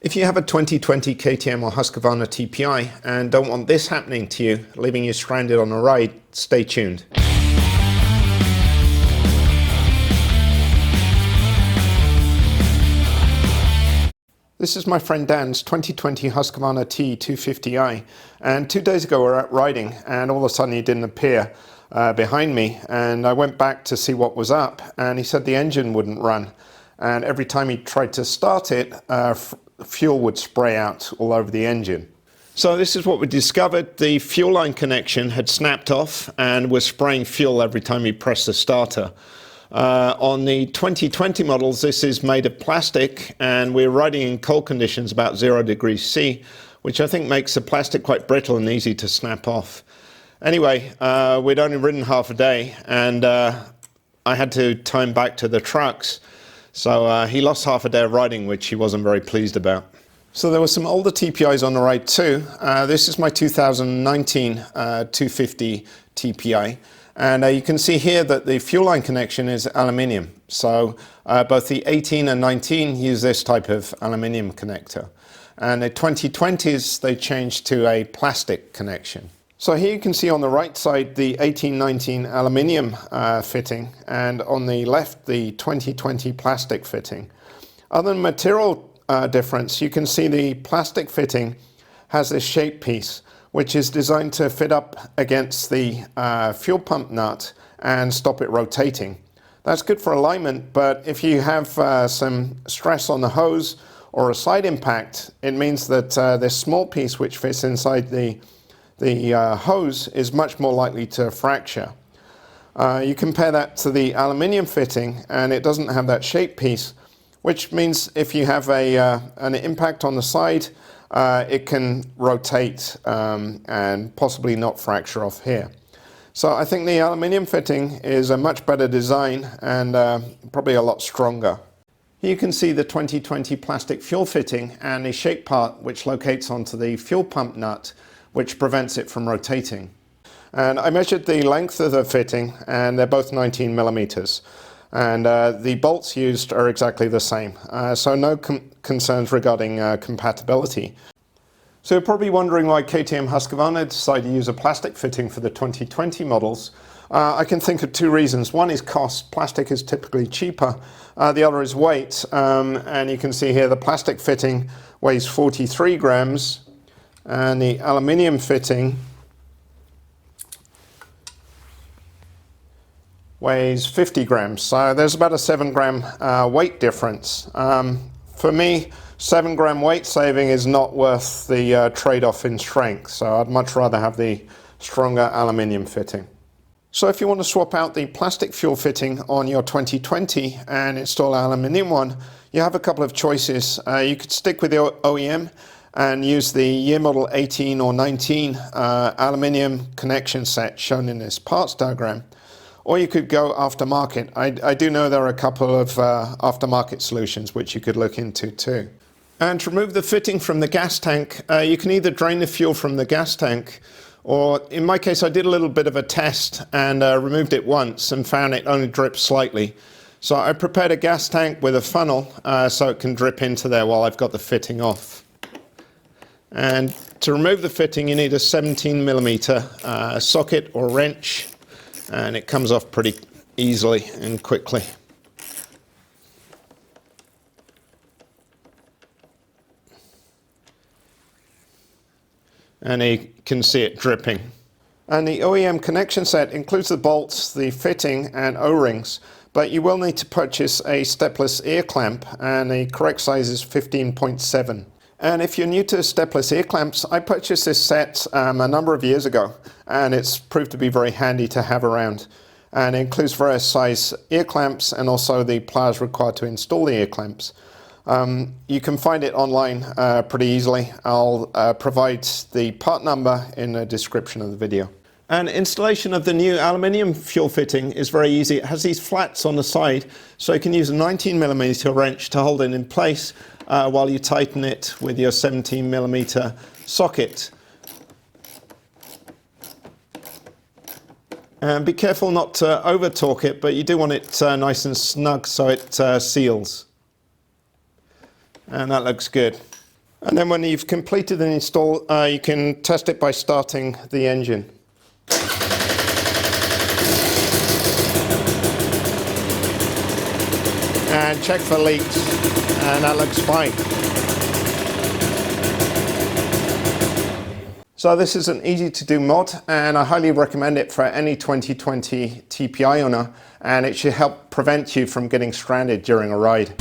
If you have a 2020 KTM or Husqvarna TPI and don't want this happening to you, leaving you stranded on a ride, stay tuned. This is my friend Dan's 2020 Husqvarna T250i, and 2 days ago we were out riding and all of a sudden he didn't appear behind me, and I went back to see what was up, and he said the engine wouldn't run, and every time he tried to start it, fuel would spray out all over the engine. So this is what we discovered. The fuel line connection had snapped off and was spraying fuel every time you press the starter. On the 2020 models, this is made of plastic, and we're riding in cold conditions about 0 degrees C, which I think makes the plastic quite brittle and easy to snap off. Anyway, we'd only ridden half a day, and I had to tow him back to the trucks. So he lost half a day of riding, which he wasn't very pleased about. So there were some older TPIs on the ride too. This is my 2019 250 TPI. And you can see here that the fuel line connection is aluminium. So both the 18 and 19 use this type of aluminium connector. And the 2020s, they changed to a plastic connection. So here you can see on the right side the 1819 aluminium fitting, and on the left the 2020 plastic fitting. Other than material difference, you can see the plastic fitting has this shape piece which is designed to fit up against the fuel pump nut and stop it rotating. That's good for alignment, but if you have some stress on the hose or a side impact, it means that this small piece which fits inside the hose is much more likely to fracture. You compare that to the aluminium fitting, and it doesn't have that shape piece, which means if you have an impact on the side, it can rotate and possibly not fracture off here. So I think the aluminium fitting is a much better design and probably a lot stronger. Here you can see the 2020 plastic fuel fitting and the shape part which locates onto the fuel pump nut, which prevents it from rotating. And I measured the length of the fitting, and they're both 19 millimeters. And the bolts used are exactly the same. So no concerns regarding compatibility. So you're probably wondering why KTM Husqvarna decided to use a plastic fitting for the 2020 models. I can think of two reasons. One is cost. Plastic is typically cheaper. The other is weight. And you can see here the plastic fitting weighs 43 grams. And the aluminium fitting weighs 50 grams. So there's about a 7-gram weight difference. For me, 7-gram weight saving is not worth the trade-off in strength. So I'd much rather have the stronger aluminium fitting. So if you want to swap out the plastic fuel fitting on your 2020 and install an aluminium one, you have a couple of choices. You could stick with the OEM and use the year model 18 or 19 aluminium connection set shown in this parts diagram, or you could go aftermarket. I do know there are a couple of aftermarket solutions which you could look into too. And to remove the fitting from the gas tank, you can either drain the fuel from the gas tank, or in my case I did a little bit of a test and removed it once and found it only drips slightly. So I prepared a gas tank with a funnel so it can drip into there while I've got the fitting off. And to remove the fitting, you need a 17 millimeter socket or wrench, and it comes off pretty easily and quickly. And you can see it dripping. And the OEM connection set includes the bolts, the fitting and O-rings, but you will need to purchase a stepless ear clamp, and the correct size is 15.7. And if you're new to stepless ear clamps, I purchased this set a number of years ago, and it's proved to be very handy to have around. And it includes various size ear clamps and also the pliers required to install the ear clamps. You can find it online pretty easily. I'll provide the part number in the description of the video. And installation of the new aluminium fuel fitting is very easy. It has these flats on the side, so you can use a 19 millimeter wrench to hold it in place while you tighten it with your 17 millimeter socket. And be careful not to over torque it, but you do want it nice and snug so it seals. And that looks good. And then when you've completed the install, you can test it by starting the engine. And check for leaks, and that looks fine. So this is an easy to do mod, and I highly recommend it for any 2020 TPI owner, and it should help prevent you from getting stranded during a ride.